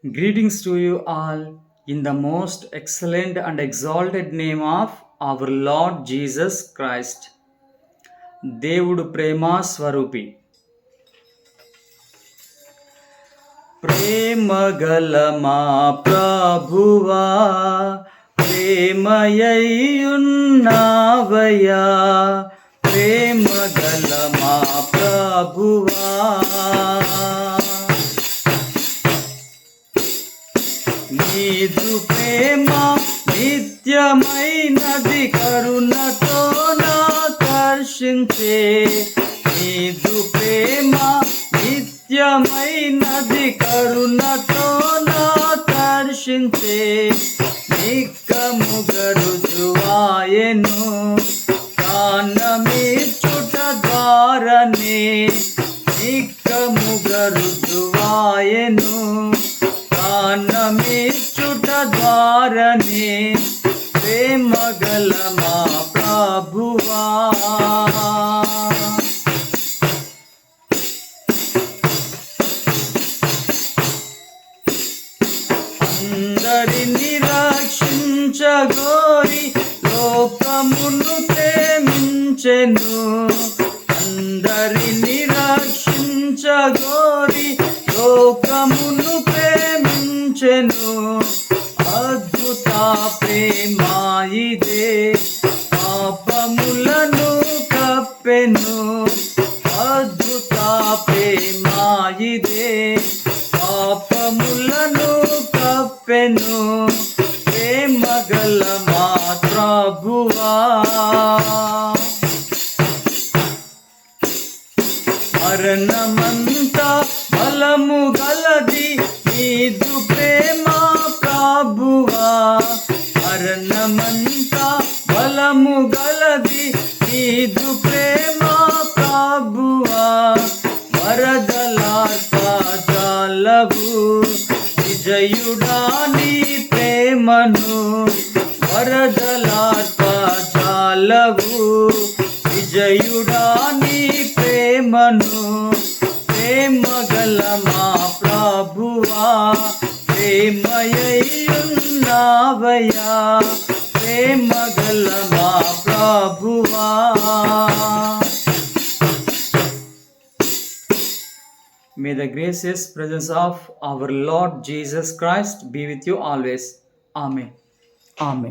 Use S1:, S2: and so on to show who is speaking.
S1: Greetings to you all in the most excellent and exalted name of our Lord Jesus Christ. దేవుడు ప్రేమ స్వరూపి. ప్రేమగల మా ప్రభువా, ప్రేమయ్యున్నావయ్యా, ప్రేమగల మా ప్రభువా. నీదు ప్రేమ నిత్యమైనది, కరుణతో నాకర్షించే. నీదు ప్రేమ నిత్యమైనది, కరుణతో నాకర్షించే. నిక్కముగ రుజువాయెను ప్రాణమిచ్చుట ద్వారానే. నిక్కముగ రుజువాయెను ప్రాణమిచ్చుట ద్వారానే. ప్రేమగల మా ప్రభువా, అందరిని రక్షించగోరి లోకమును ప్రేమించెను. అందరిని రక్షించగోరి లోకమును ప్రేమించెను. అద్భుత ప్రేమ ఇదే, పాపములను కప్పెను. అద్భుత ప్రేమ ఇదే, పాపములను కప్పెను. ప్రేమగల మా ప్రభువా, మరణమంతా బలము గలది నీదు ప్రేమ ప్రభువా. మరణమంతా బలము గలది నీదు ప్రేమ ప్రభువా. వరదలార్పజాలవు విజయుడా నీ ప్రేమను. వరదలార్పజాలవు విజయుడా నీ ప్రేమను. ప్రేమగల మా ప్రభువా, ప్రేమయ్యున్నావయ్యా, ప్రేమగల మా ప్రభువా. May the gracious presence of our Lord Jesus Christ be with you always. Amen. Amen.